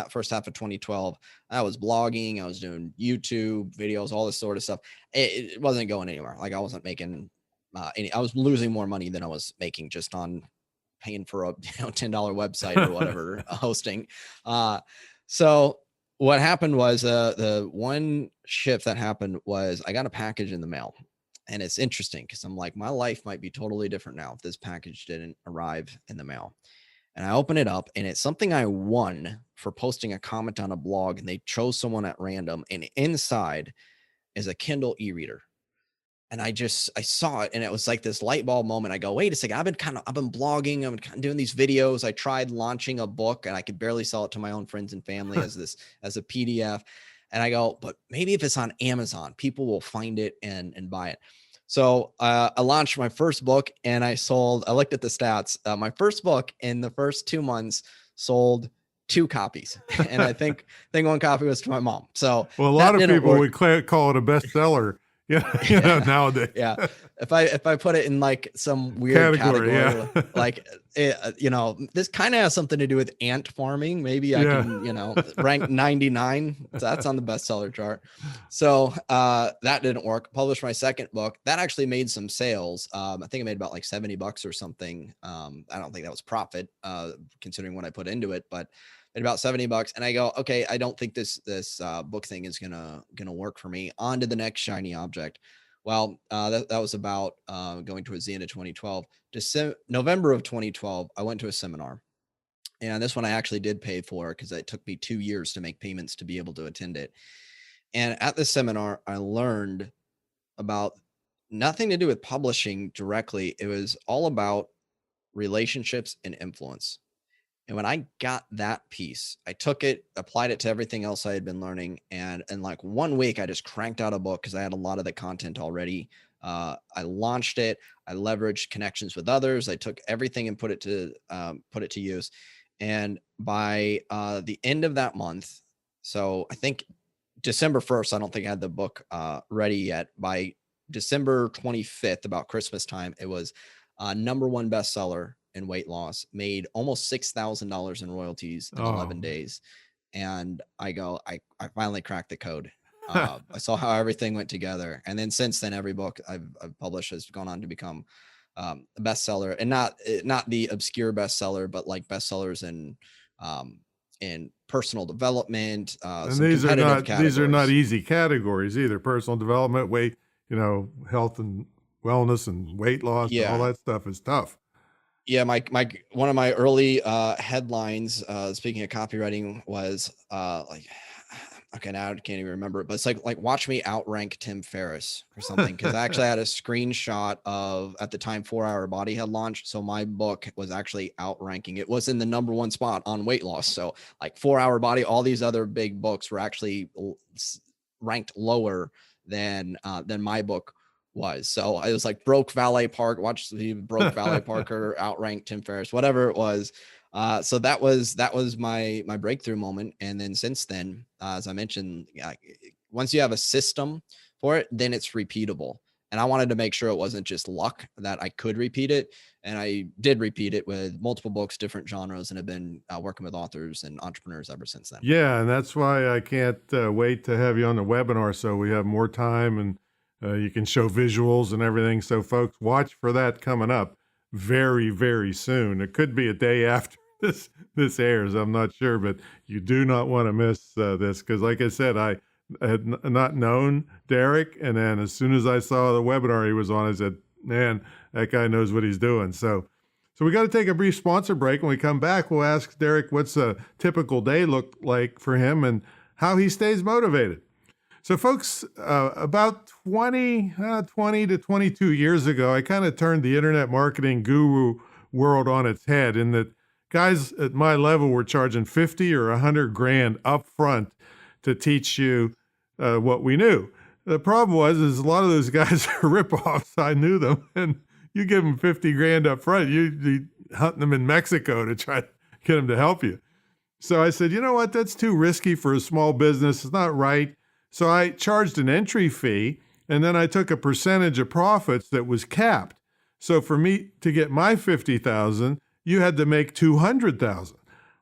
first half of 2012, I was blogging, I was doing YouTube videos, all this sort of stuff. It wasn't going anywhere. Like I wasn't making I was losing more money than I was making just on paying for a $10 website or whatever hosting. So what happened was the one shift that happened was I got a package in the mail. And it's interesting because I'm like, my life might be totally different now if this package didn't arrive in the mail. And I open it up and it's something I won for posting a comment on a blog, and they chose someone at random, and inside is a Kindle e-reader. And I saw it, and it was like this light bulb moment. I go, wait a second, I've been blogging, I've been doing these videos. I tried launching a book and I could barely sell it to my own friends and family as a PDF. And I go, but maybe if it's on Amazon, people will find it and buy it. So I launched my first book, and I looked at the stats. My first book in the first 2 months sold 2 copies. And I think one copy was to my mom. So well, a lot of people would call it a bestseller. Yeah, nowadays. Yeah. If I put it in like some weird category yeah. like this kind of has something to do with ant farming. Maybe I can, rank 99. So that's on the bestseller chart. So that didn't work. Published my second book. That actually made some sales. I think I made about like $70 or something. I don't think that was profit, considering what I put into it, but at about $70. And I go, okay, I don't think this book thing is gonna work for me. On to the next shiny object. Well, that was about going towards the end of 2012. November of 2012, I went to a seminar. And this one I actually did pay for, because it took me 2 years to make payments to be able to attend it. And at this seminar, I learned about nothing to do with publishing directly. It was all about relationships and influence. And when I got that piece, I took it, applied it to everything else I had been learning. And in like 1 week, I just cranked out a book because I had a lot of the content already. I launched it. I leveraged connections with others. I took everything and put it to use. And by the end of that month, so I think December 1st, I don't think I had the book ready yet. By December 25th, about Christmas time, it was #1 bestseller in weight loss, made almost $6,000 in royalties in 11 days. And I go, I finally cracked the code. I saw how everything went together. And then since then, every book I've published has gone on to become a bestseller, and not the obscure bestseller, but like bestsellers in personal development. And these are not easy categories either. Personal development, weight, health and wellness and weight loss, all that stuff is tough. Yeah, one of my early headlines, speaking of copywriting, was like okay, now I can't even remember it, but it's like watch me outrank Tim Ferriss or something. Cause I actually had a screenshot of, at the time, 4 Hour Body had launched. So my book was actually outranking. It was in the #1 spot on weight loss. So like 4 Hour Body, all these other big books were actually ranked lower than my book was. So it was like Broke Valet Park, watch the Broke Valet Parker outrank Tim Ferriss, whatever it was. So that was my breakthrough moment. And then since then, as I mentioned, once you have a system for it, then it's repeatable. And I wanted to make sure it wasn't just luck, that I could repeat it. And I did repeat it with multiple books, different genres, and have been working with authors and entrepreneurs ever since then. Yeah, and that's why I can't wait to have you on the webinar, so we have more time and you can show visuals and everything. So folks, watch for that coming up very, very soon. It could be a day after this airs, I'm not sure, but you do not want to miss this, because like I said, I had not known Derek, and then as soon as I saw the webinar he was on, I said, man, that guy knows what he's doing. So we got to take a brief sponsor break. When we come back, we'll ask Derek what's a typical day look like for him and how he stays motivated. So folks, about 20 to 22 years ago, I kind of turned the internet marketing guru world on its head, in that guys at my level were charging 50 or 100 grand up front to teach you what we knew. The problem is a lot of those guys are ripoffs. I knew them, and you give them 50 grand up front, you hunting them in Mexico to try to get them to help you. So I said, you know what, that's too risky for a small business. It's not right. So I charged an entry fee, and then I took a percentage of profits that was capped. So for me to get my 50,000, you had to make 200,000.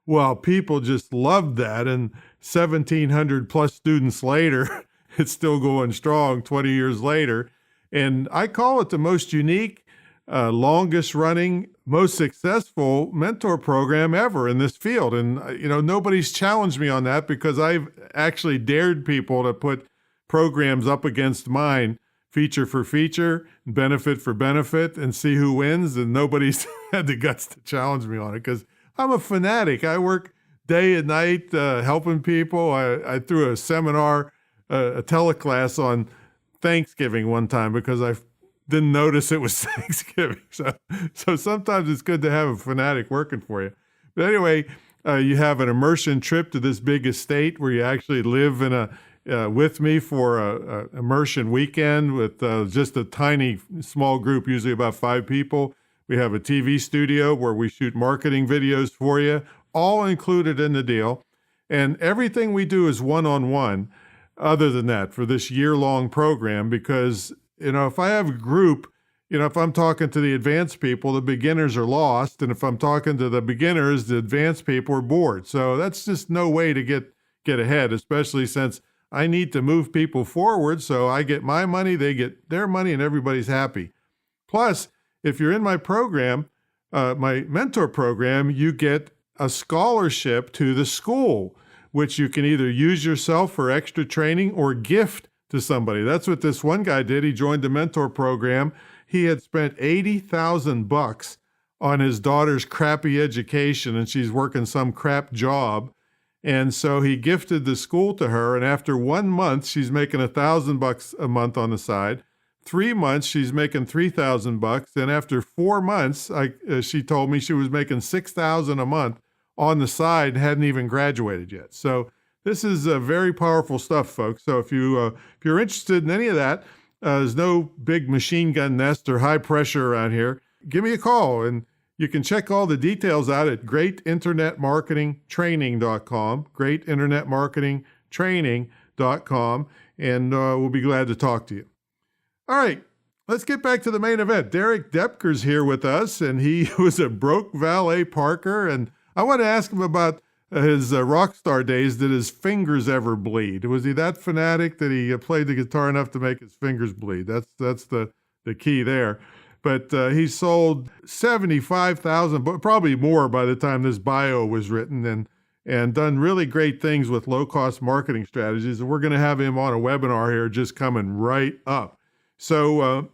Well, people just loved that, and 1,700 plus students later, it's still going strong 20 years later. And I call it the most unique, longest running, most successful mentor program ever in this field. And, nobody's challenged me on that, because I've actually dared people to put programs up against mine, feature for feature, benefit for benefit, and see who wins. And nobody's had the guts to challenge me on it, because I'm a fanatic. I work day and night helping people. I threw a seminar, a teleclass on Thanksgiving one time, because I didn't notice it was Thanksgiving. So sometimes it's good to have a fanatic working for you. But anyway, you have an immersion trip to this big estate where you actually live in with me for a immersion weekend with just a tiny, small group, usually about 5 people. We have a TV studio where we shoot marketing videos for you, all included in the deal. And everything we do is one-on-one, other than that, for this year-long program, because if I have a group, if I'm talking to the advanced people, the beginners are lost. And if I'm talking to the beginners, the advanced people are bored. So that's just no way to get ahead, especially since I need to move people forward. So I get my money, they get their money, and everybody's happy. Plus, if you're in my program, my mentor program, you get a scholarship to the school, which you can either use yourself for extra training or gift to somebody. That's what this one guy did. He joined the mentor program. He had spent $80,000 on his daughter's crappy education, and she's working some crap job. And so he gifted the school to her. And after 1 month, she's making $1,000 a month on the side. 3 months, she's making $3,000. And after 4 months, she told me she was making $6,000 a month on the side and hadn't even graduated yet. So this is very powerful stuff, folks. So if you're interested in any of that, there's no big machine gun nest or high pressure around here. Give me a call, and you can check all the details out at greatinternetmarketingtraining.com, greatinternetmarketingtraining.com, and we'll be glad to talk to you. All right, let's get back to the main event. Derek Doepker's here with us, and he was a broke valet parker, and I want to ask him about his rock star days. Did his fingers ever bleed? Was he that fanatic that he played the guitar enough to make his fingers bleed? That's the key there. But he sold 75,000, but probably more by the time this bio was written, and done really great things with low-cost marketing strategies. And we're going to have him on a webinar here just coming right up. So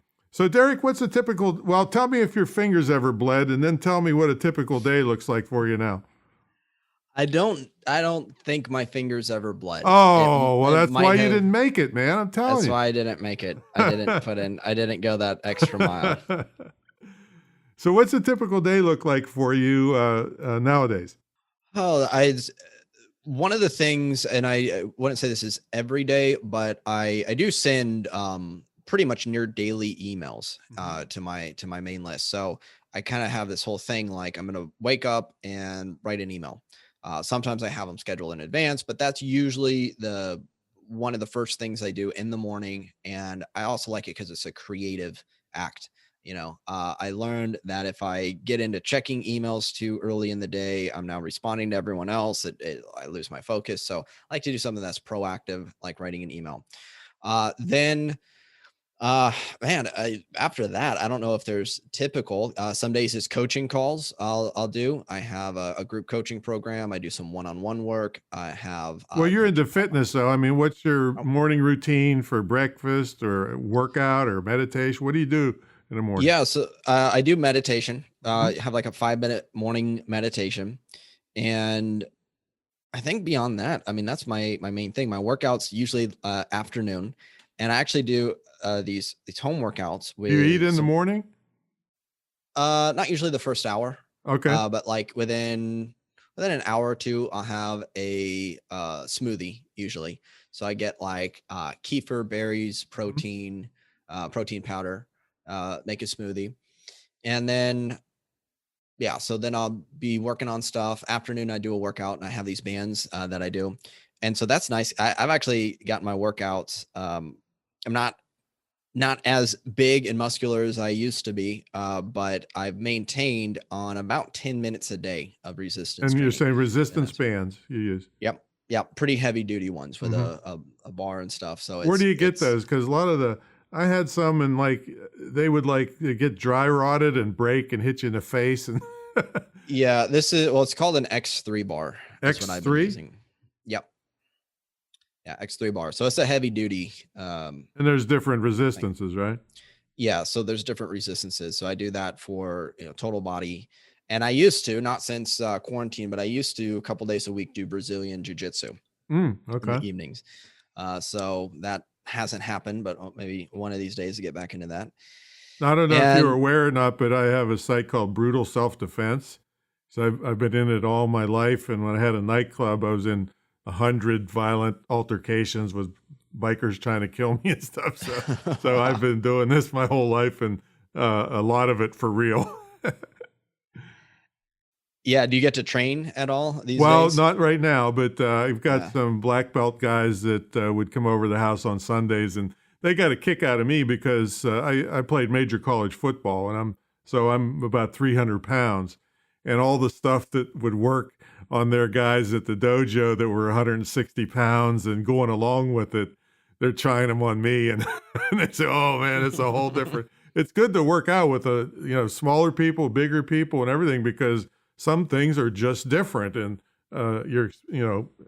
Derek, what's a typical, well, tell me if your fingers ever bled, and then tell me what a typical day looks like for you now. I don't think my fingers ever bled. Oh, well, It that's might why you have. didn't make it, man. I'm telling That's you. why I didn't make it. I didn't go that extra mile. So what's a typical day look like for you nowadays? Oh, one of the things, and I wouldn't say this is every day, but I do send pretty much near daily emails to my main list. So I kind of have this whole thing like I'm gonna wake up and write an email. Sometimes I have them scheduled in advance, but that's usually the one of the first things I do in the morning. And I also like it because it's a creative act. I learned that if I get into checking emails too early in the day, I'm now responding to everyone else. I lose my focus. So I like to do something that's proactive, like writing an email. Then man, after that, I don't know if there's typical. Some days it's coaching calls. I'll do. I have a group coaching program. I do some one-on-one work. I have. Well, you're into mentioned fitness, though. I mean, what's your oh, morning routine for breakfast or workout or meditation? What do you do in the morning? yeah, so I do meditation. Mhm. Have like a 5-minute morning meditation, and I think beyond that, I mean, that's my main thing. My workouts usually afternoon, and I actually do these home workouts Do you eat with in the some morning? not usually the first hour, Okay. but like within an hour or two, I'll have a smoothie usually. So I get like kefir, berries, Mhm. protein powder, make a smoothie, and then yeah, so then I'll be working on stuff. Afternoon, I do a workout, and I have these bands that I do, and so that's nice. I've actually gotten my workouts. I'm not as big and muscular as I used to be, but I've maintained on about 10 minutes a day of resistance And you're training. saying And resistance that's bands you use. yep, pretty heavy duty ones with Mhm. a bar and stuff. So Where do you get it's those? Because a lot of I had some and like they would like they get dry rotted and break and hit you in the face and yeah, this is well, it's called an X3 bar is what I've been X3. using. Yep. Yeah, X3 bar. So it's a heavy duty And there's different thing. resistances, right? Yeah, so there's different resistances. So I do that for total body, and I used to not since quarantine, but I used to a couple days a week do Brazilian jiu-jitsu in Okay. the evenings. So that hasn't happened, but maybe one of these days to get back into that. I don't know if you're And aware or not, but I have a site called Brutal Self Defense. So I've been in it all my life. And when I had a nightclub, I was in 100 violent altercations with bikers trying to kill me and stuff. So I've been doing this my whole life and a lot of it for real. yeah, do you get to train at all these Well, days? not right now, but I've got Yeah. some black belt guys that would come over to the house on Sundays, and they got a kick out of me because I played major college football, and I'm about 300 pounds, and all the stuff that would work on their guys at the dojo that were 160 pounds and going along with it, they're trying them on me, and, and they say, "Oh man, it's a whole different." It's good to work out with smaller people, bigger people, and everything because some things are just different and you're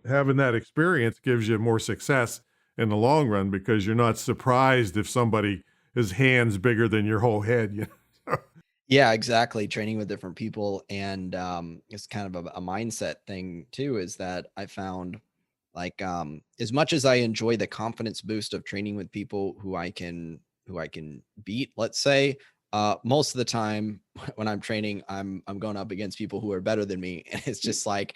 having that experience gives you more success in the long run because you're not surprised if somebody his hands bigger than your whole head. Yeah, exactly. Training with different people, and it's kind of a mindset thing too. Is that I found like as much as I enjoy the confidence boost of training with people who I can beat, let's say, most of the time when I'm training, I'm going up against people who are better than me, and it's just like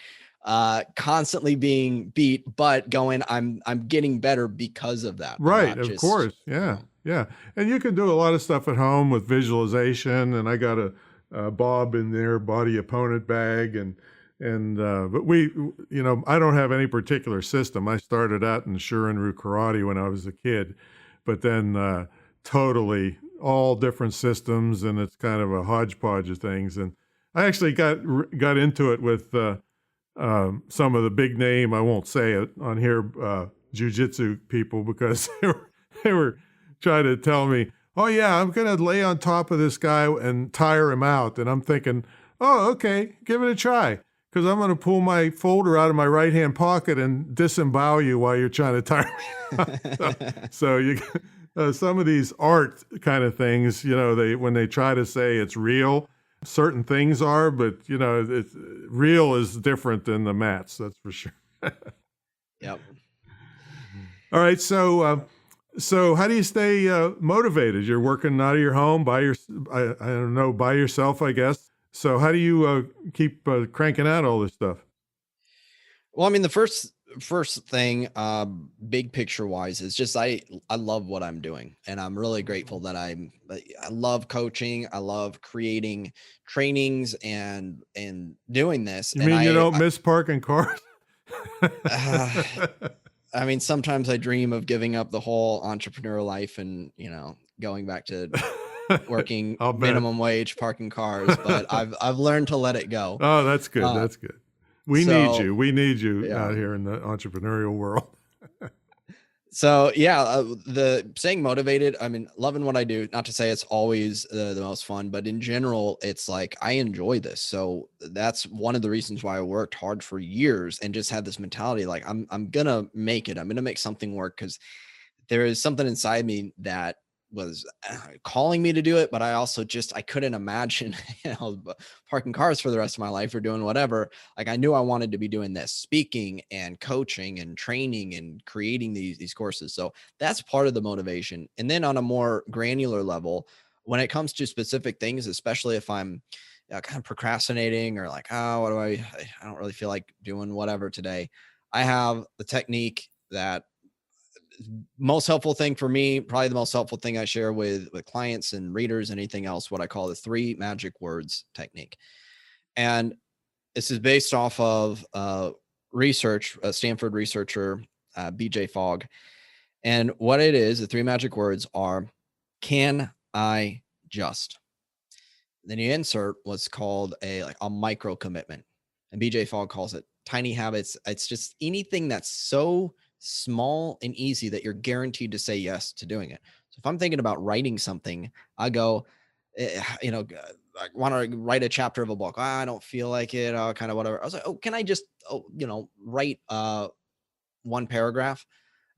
constantly being beat, but going I'm getting better because of that. I'm Right, not of just course. Yeah, yeah. And you can do a lot of stuff at home with visualization. And I got a Bob in there, body opponent bag, but I don't have any particular system. I started out in Shorin-ryu karate when I was a kid, but then totally all different systems, and it's kind of a hodgepodge of things. And I actually got into it with some of the big name, I won't say it on here, jujitsu people because they were trying to tell me, oh yeah, I'm going to lay on top of this guy and tire him out. And I'm thinking, oh, okay, give it a try. Because I'm going to pull my folder out of my right-hand pocket and disembowel you while you're trying to tire me out. So you, some of these art kind of things, when they try to say it's real, certain things are, but it's real is different than the mats. That's for sure. Yep. All right. So how do you stay motivated? You're working out of your home I don't know, by yourself, I guess. So how do you keep cranking out all this stuff? Well, I mean, the first thing, big picture wise, is just I love what I'm doing, and I'm really grateful that I love coaching. I love creating trainings and doing this. You and mean you don't miss parking cars? I mean, sometimes I dream of giving up the whole entrepreneur life and, going back to working minimum wage, parking cars, but I've learned to let it go. Oh, that's good. That's good. We need you out here in the entrepreneurial world. So yeah, the staying motivated, I mean, loving what I do, not to say it's always the most fun, but in general, it's like, I enjoy this. So that's one of the reasons why I worked hard for years and just had this mentality, like, I'm going to make it, I'm going to make something work. Cause there is something inside me that was calling me to do it, but I also I couldn't imagine, parking cars for the rest of my life or doing whatever. Like, I knew I wanted to be doing this, speaking and coaching and training and creating these courses. So that's part of the motivation. And then on a more granular level, when it comes to specific things, especially if I'm kind of procrastinating or like, oh, what do I don't really feel like doing whatever today. I have the technique that most helpful thing for me, probably the most helpful thing I share with clients and readers and anything else, what I call the 3 magic words technique. And this is based off of research, a Stanford researcher, BJ Fogg. And what it is, the 3 magic words are, can I just? Then you insert what's called a micro commitment. And BJ Fogg calls it tiny habits. It's just anything that's so small and easy that you're guaranteed to say yes to doing it. So if I'm thinking about writing something, I go, I want to write a chapter of a book. I don't feel like it, kind of whatever. I was like, oh, can I just, write 1 paragraph?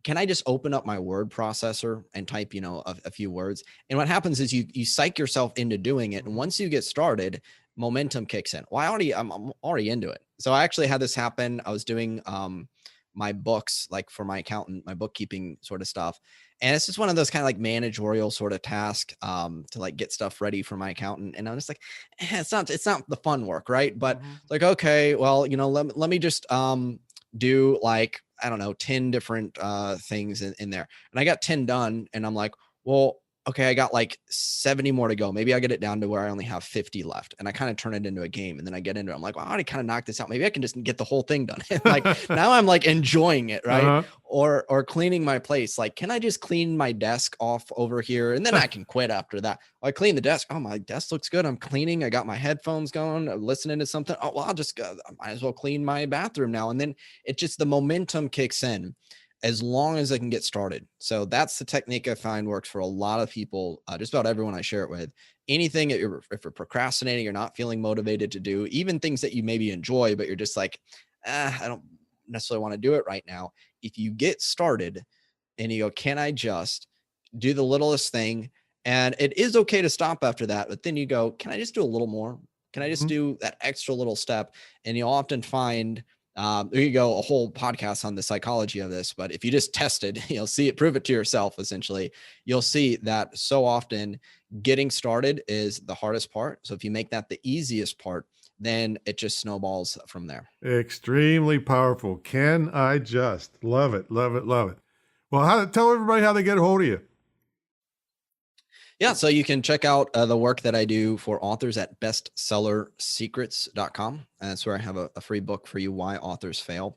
Can I just open up my word processor and type, a few words? And what happens is you psych yourself into doing it. And once you get started, momentum kicks in. Well, I'm already into it. So I actually had this happen. I was doing, my books, like for my accountant, my bookkeeping sort of stuff. And it's just one of those kind of like managerial sort of task, to like get stuff ready for my accountant. And I'm just like, it's not the fun work. Right. But like, okay, well, let me just, do like, I don't know, 10 different, things in there. And I got 10 done. And I'm like, well, okay, I got like 70 more to go. Maybe I get it down to where I only have 50 left. And I kind of turn it into a game. And then I get into it. I'm like, well, I already kind of knocked this out. Maybe I can just get the whole thing done. Like now I'm like enjoying it. Right. Or cleaning my place. Like, can I just clean my desk off over here? And then I can quit after that. I clean the desk. Oh, my desk looks good. I'm cleaning. I got my headphones going, I'm listening to something. Oh, well, I might as well clean my bathroom now. And then the momentum kicks in, as long as I can get started. So that's the technique I find works for a lot of people, just about everyone I share it with. Anything if you're procrastinating, you're not feeling motivated to do, even things that you maybe enjoy, but you're just like, I don't necessarily want to do it right now. If you get started and you go, can I just do the littlest thing? And it is okay to stop after that, but then you go, can I just do a little more? Can I just do that extra little step? And you'll often find, there you go, a whole podcast on the psychology of this. But if you just test it, you'll see it, prove it to yourself. Essentially, you'll see that so often getting started is the hardest part. So if you make that the easiest part, then it just snowballs from there. Extremely powerful. Can I just? Love it, love it, love it. Well, tell everybody how they get a hold of you. Yeah, so you can check out the work that I do for authors at bestsellersecrets.com. And that's where I have a free book for you, Why Authors Fail.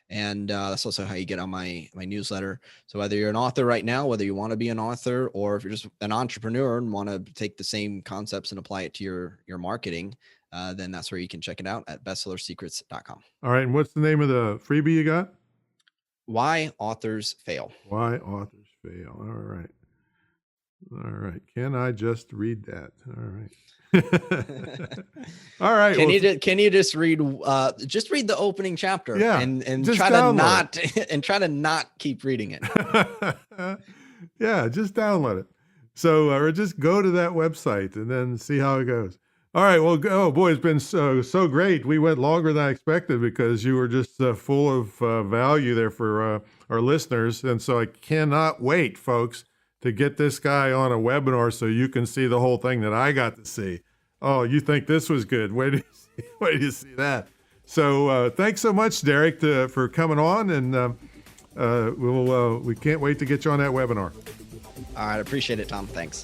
And that's also how you get on my newsletter. So whether you're an author right now, whether you want to be an author, or if you're just an entrepreneur and want to take the same concepts and apply it to your marketing, then that's where you can check it out at bestsellersecrets.com. All right. And what's the name of the freebie you got? Why Authors Fail. Why Authors Fail. All right. All right. Can I just read that? All right. All right. Can you just read the opening chapter? Yeah. And try to not keep reading it. Yeah, just download it. So or just go to that website and then see how it goes. All right. Well, oh boy, it's been so great. We went longer than I expected because you were just full of value there for our listeners. And so I cannot wait, folks, to get this guy on a webinar so you can see the whole thing that I got to see. Oh, you think this was good? Wait till you see that. So thanks so much, Derek, for coming on. And we can't wait to get you on that webinar. All right. Appreciate it, Tom. Thanks.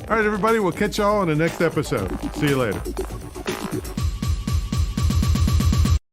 All right, everybody. We'll catch y'all on the next episode. See you later.